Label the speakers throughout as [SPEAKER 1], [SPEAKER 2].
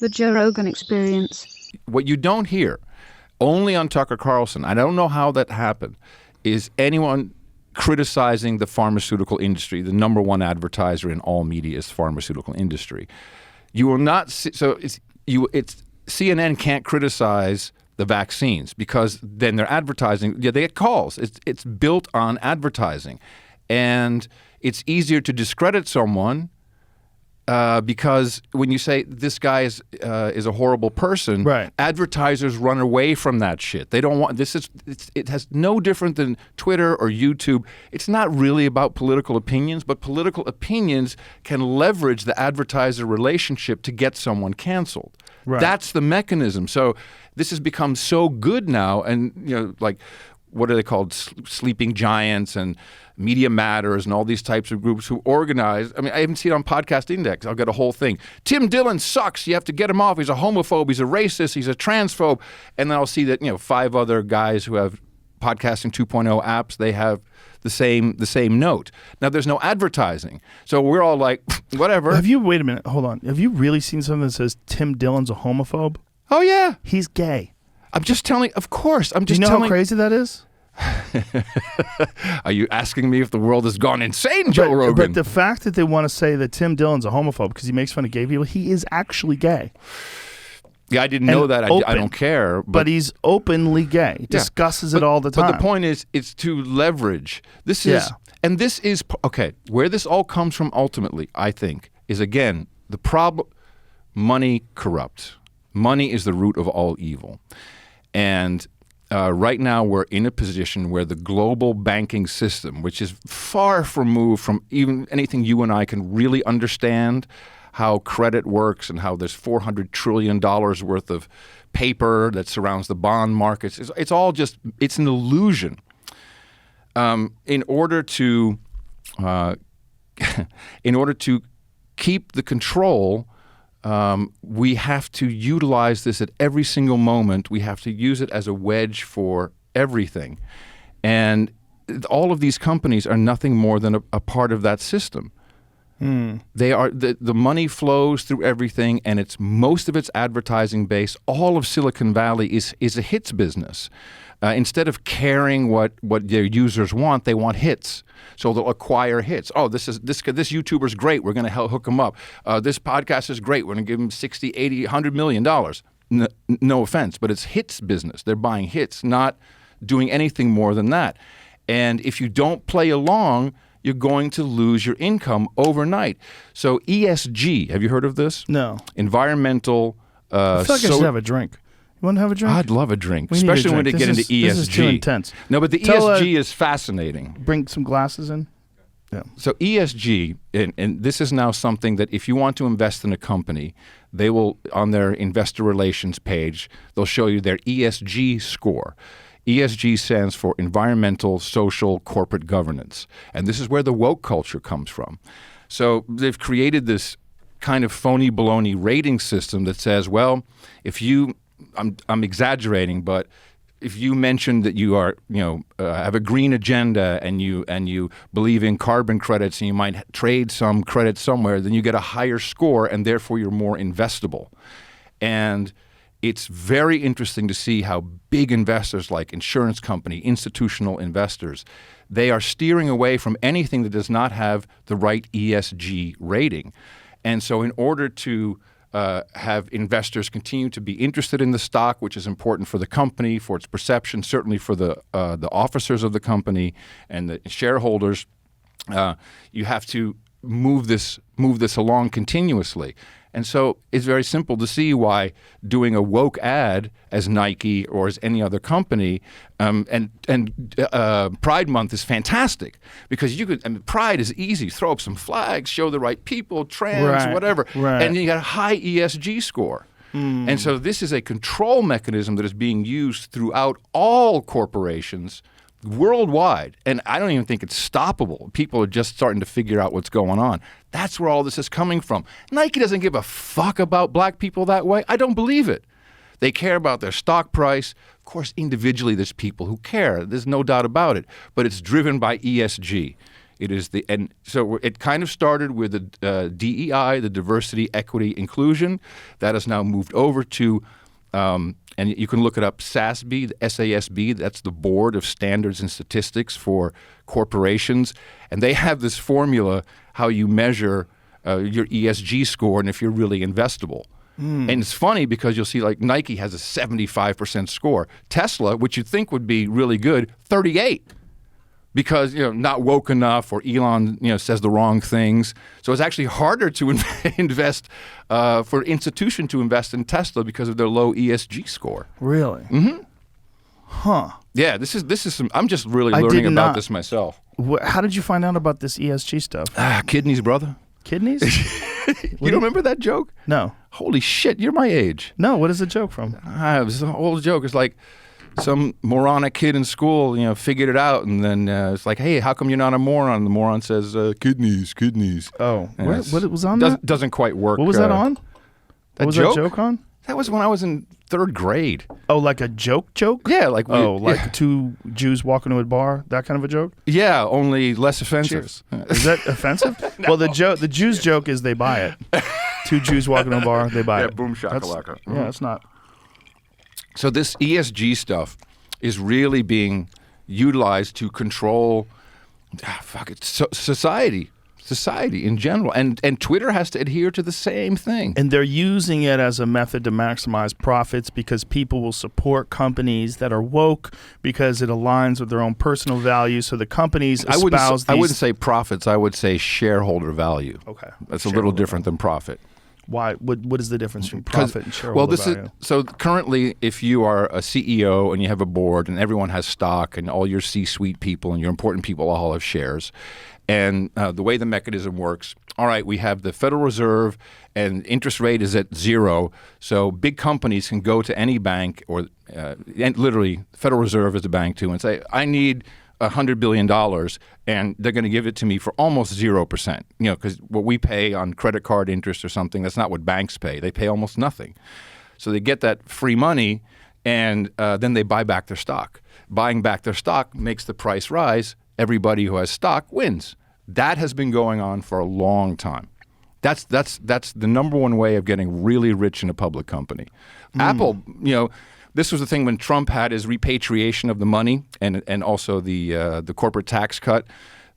[SPEAKER 1] The Joe Rogan Experience.
[SPEAKER 2] What you don't hear, only on Tucker Carlson, I don't know how that happened, is anyone criticizing the pharmaceutical industry. The number one advertiser in all media is pharmaceutical industry. You will not see, CNN can't criticize the vaccines because then they're advertising. Yeah, they get calls. It's built on advertising. And it's easier to discredit someone because when you say this guy is a horrible person,
[SPEAKER 3] right,
[SPEAKER 2] advertisers run away from that shit. They don't want it has no different than Twitter or YouTube. It's not really about political opinions, but political opinions can leverage the advertiser relationship to get someone canceled.
[SPEAKER 3] Right.
[SPEAKER 2] That's the mechanism. So this has become so good now, and like what are they called? Sleeping Giants and Media Matters and all these types of groups who organize. I mean, I even see it on Podcast Index. I'll get a whole thing. Tim Dillon sucks. You have to get him off. He's a homophobe. He's a racist. He's a transphobe. And then I'll see that 5 other guys who have Podcasting 2.0 apps, they have the same note. Now, there's no advertising. So we're all like, whatever.
[SPEAKER 3] Wait a minute. Hold on. Have you really seen something that says Tim Dillon's a homophobe?
[SPEAKER 2] Oh, yeah.
[SPEAKER 3] He's gay.
[SPEAKER 2] I'm just telling, of course. I'm
[SPEAKER 3] Do
[SPEAKER 2] just
[SPEAKER 3] you know
[SPEAKER 2] telling.
[SPEAKER 3] how crazy that is?
[SPEAKER 2] Are you asking me if the world has gone insane, Joe Rogan?
[SPEAKER 3] But the fact that they want to say that Tim Dillon's a homophobe because he makes fun of gay people, he is actually gay.
[SPEAKER 2] Yeah, I didn't know that. I don't care.
[SPEAKER 3] But he's openly gay. He discusses it all the time.
[SPEAKER 2] But the point is, it's to leverage. This is, and this is, okay, where this all comes from ultimately, I think, is again, the problem, money corrupts. Money is the root of all evil. And right now we're in a position where the global banking system, which is far removed from even anything you and I can really understand, how credit works and how there's $400 trillion worth of paper that surrounds the bond markets. It's all just, it's an illusion. In order to keep the control, we have to utilize this at every single moment. We have to use it as a wedge for everything. And all of these companies are nothing more than a part of that system. They are the money flows through everything, and most of it's advertising based. All of Silicon Valley is a hits business. Instead of caring what their users want, they want hits. So they'll acquire hits. Oh, this YouTuber's great. We're going to hook him up. This podcast is great. We're going to give him 60, 80, $100 million. No offense, but it's hits business. They're buying hits, not doing anything more than that. And if you don't play along, you're going to lose your income overnight. So ESG, have you heard of this?
[SPEAKER 3] No.
[SPEAKER 2] Environmental.
[SPEAKER 3] I feel like I should have a drink. You want to have a drink?
[SPEAKER 2] I'd love a drink, especially when they get into ESG.
[SPEAKER 3] This is too intense.
[SPEAKER 2] No, but the ESG is fascinating.
[SPEAKER 3] Bring some glasses in. Yeah.
[SPEAKER 2] So ESG, and this is now something that if you want to invest in a company, they will, on their investor relations page, they'll show you their ESG score. ESG stands for Environmental, Social, Corporate Governance. And this is where the woke culture comes from. So they've created this kind of phony baloney rating system that says, well, if you, I'm exaggerating, but if you mention that you are, have a green agenda and you believe in carbon credits and you might trade some credits somewhere, then you get a higher score and therefore you're more investable. And it's very interesting to see how big investors like insurance company, institutional investors, they are steering away from anything that does not have the right ESG rating. And so in order to have investors continue to be interested in the stock, which is important for the company, for its perception, certainly for the officers of the company and the shareholders, you have to move this along continuously. And so it's very simple to see why doing a woke ad as Nike or as any other company, and Pride Month is fantastic because Pride is easy. Throw up some flags, show the right people, trans, whatever, and you got a high ESG score. And so this is a control mechanism that is being used throughout all corporations worldwide, and I don't even think it's stoppable. People are just starting to figure out what's going on. That's where all this is coming from. Nike doesn't give a fuck about black people that way. I don't believe it. They care about their stock price. Of course, individually, there's people who care. There's no doubt about it. But it's driven by ESG. It is and so it kind of started with the DEI, the diversity, equity, inclusion. That has now moved over to, and you can look it up, SASB, the SASB. That's the Board of Standards and Statistics for Corporations, and they have this formula how you measure your ESG score and if you're really investable. And it's funny because you'll see like Nike has a 75% score. Tesla, which you'd think would be really good, 38. Because not woke enough, or Elon says the wrong things. So it's actually harder to invest for an institution to invest in Tesla because of their low ESG score.
[SPEAKER 3] Really? Mm-hmm. Huh.
[SPEAKER 2] Yeah, this is some. I'm just really learning about this myself.
[SPEAKER 3] How did you find out about this ESG stuff?
[SPEAKER 2] Kidneys, brother.
[SPEAKER 3] Kidneys?
[SPEAKER 2] You don't remember that joke?
[SPEAKER 3] No.
[SPEAKER 2] Holy shit, you're my age.
[SPEAKER 3] No, what is the joke from?
[SPEAKER 2] It was an old joke. It's like some moronic kid in school, figured it out, and then it's like, hey, how come you're not a moron? And the moron says, kidneys.
[SPEAKER 3] Oh, what was on that?
[SPEAKER 2] Doesn't quite work.
[SPEAKER 3] What was that on? What was that joke on?
[SPEAKER 2] That was when I was in 3rd grade.
[SPEAKER 3] Oh, like a joke?
[SPEAKER 2] Yeah, like
[SPEAKER 3] two Jews walking to a bar, that kind of a joke?
[SPEAKER 2] Yeah, only less offensive.
[SPEAKER 3] Cheers. Is that offensive? No. Well, the Jews' joke is they buy it. 2 Jews walking to a bar, they buy it.
[SPEAKER 2] Yeah, boom shakalaka.
[SPEAKER 3] Yeah, it's not.
[SPEAKER 2] So this ESG stuff is really being utilized to control society in general. And Twitter has to adhere to the same thing.
[SPEAKER 3] And they're using it as a method to maximize profits because people will support companies that are woke because it aligns with their own personal values. So the companies espouse
[SPEAKER 2] I wouldn't say profits. I would say shareholder value.
[SPEAKER 3] Okay.
[SPEAKER 2] That's a little different than profit.
[SPEAKER 3] Why? What is the difference between profit and shareholder value?
[SPEAKER 2] So currently, if you are a CEO and you have a board and everyone has stock and all your C-suite people and your important people all have shares, and the way the mechanism works, all right, we have the Federal Reserve and interest rate is at 0, so big companies can go to any bank or and literally Federal Reserve is a bank too and say, I need $100 billion, and they're going to give it to me for almost 0%. Because what we pay on credit card interest or something, that's not what banks pay. They pay almost nothing. So they get that free money, and then they buy back their stock. Buying back their stock makes the price rise. Everybody who has stock wins. That has been going on for a long time. That's the number one way of getting really rich in a public company. Apple, this was the thing when Trump had his repatriation of the money and also the corporate tax cut.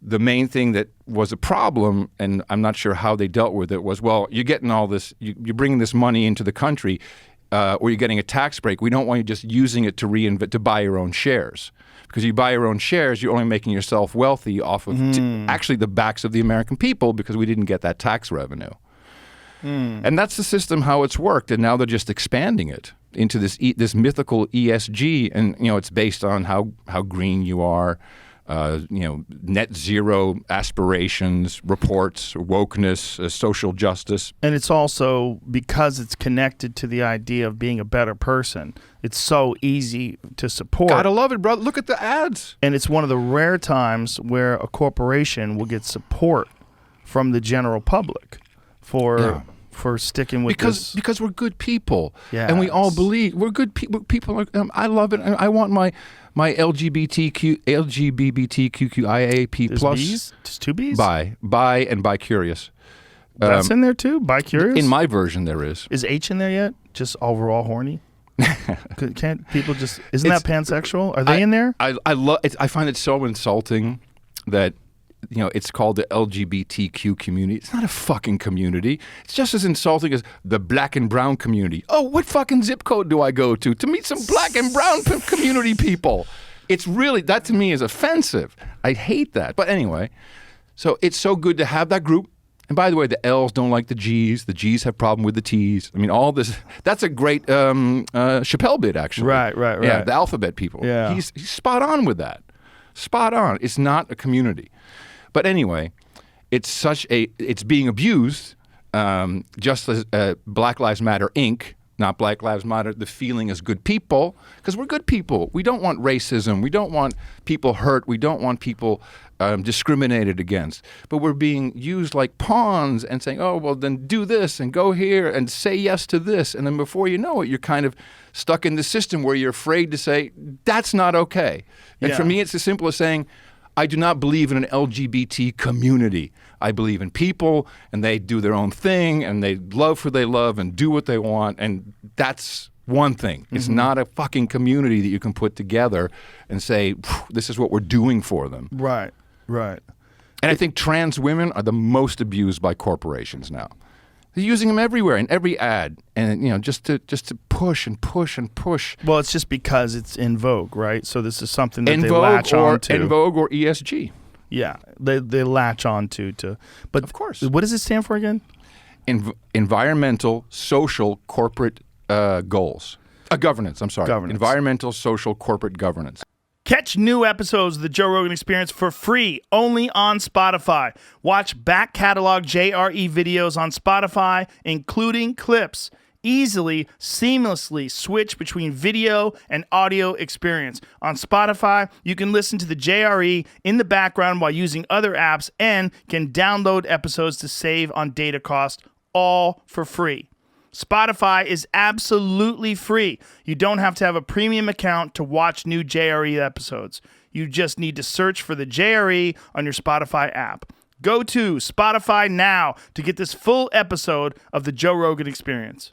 [SPEAKER 2] The main thing that was a problem, and I'm not sure how they dealt with it, was, well, you're getting all this, you're bringing this money into the country, or you're getting a tax break. We don't want you just using it to buy your own shares. Because you buy your own shares, you're only making yourself wealthy off of actually the backs of the American people because we didn't get that tax revenue. And that's the system how it's worked, and now they're just expanding it into this mythical ESG, and it's based on how green you are, net zero aspirations, reports, wokeness, social justice.
[SPEAKER 3] And it's also because it's connected to the idea of being a better person. It's so easy to support.
[SPEAKER 2] Gotta love it, brother. Look at the ads.
[SPEAKER 3] And it's one of the rare times where a corporation will get support from the general public for sticking with this.
[SPEAKER 2] Because we're good people, and we all believe we're good people. I love it. I want my LGBTQIA+ plus.
[SPEAKER 3] B's? Just 2 B's?
[SPEAKER 2] Bi and bi-curious.
[SPEAKER 3] That's in there too? Bi-curious?
[SPEAKER 2] In my version, there is.
[SPEAKER 3] Is H in there yet? Just overall horny? Can't people just? Isn't that pansexual? Are they in there?
[SPEAKER 2] I love. I find it so insulting that it's called the LGBTQ community. It's not a fucking community. It's just as insulting as the black and brown community. Oh, what fucking zip code do I go to meet some black and brown community people? It's really, that to me is offensive. I hate that. But anyway, so it's so good to have that group. And by the way, the L's don't like the G's. The G's have problem with the T's. I mean, all this, that's a great Chappelle bit, actually.
[SPEAKER 3] Right.
[SPEAKER 2] Yeah, the alphabet people.
[SPEAKER 3] Yeah.
[SPEAKER 2] He's spot on with that. Spot on. It's not a community. But anyway, it's being abused, just as Black Lives Matter Inc., not Black Lives Matter, the feeling as good people, because we're good people. We don't want racism. We don't want people hurt. We don't want people discriminated against. But we're being used like pawns and saying, oh, well, then do this and go here and say yes to this. And then before you know it, you're kind of stuck in the system where you're afraid to say, that's not okay. And for me, it's as simple as saying, I do not believe in an LGBT community. I believe in people, and they do their own thing, and they love who they love and do what they want, and that's one thing. It's not a fucking community that you can put together and say, this is what we're doing for them.
[SPEAKER 3] Right, right.
[SPEAKER 2] And I think trans women are the most abused by corporations now. They're using them everywhere in every ad, and just to push and push and push.
[SPEAKER 3] Well, it's just because it's in vogue, right? So this is something that
[SPEAKER 2] In
[SPEAKER 3] they
[SPEAKER 2] Vogue
[SPEAKER 3] latch onto.
[SPEAKER 2] In Vogue or ESG.
[SPEAKER 3] Yeah, they latch onto but
[SPEAKER 2] Of course.
[SPEAKER 3] What does it stand for again?
[SPEAKER 2] Environmental, social, corporate goals. Governance, I'm sorry.
[SPEAKER 3] Governance.
[SPEAKER 2] Environmental, social, corporate governance.
[SPEAKER 3] Catch new episodes of the Joe Rogan Experience for free only on Spotify. Watch back catalog JRE videos on Spotify, including clips. Easily, seamlessly switch between video and audio experience. On Spotify, you can listen to the JRE in the background while using other apps and can download episodes to save on data cost, all for free. Spotify is absolutely free. You don't have to have a premium account to watch new JRE episodes. You just need to search for the JRE on your Spotify app. Go to Spotify now to get this full episode of the Joe Rogan Experience.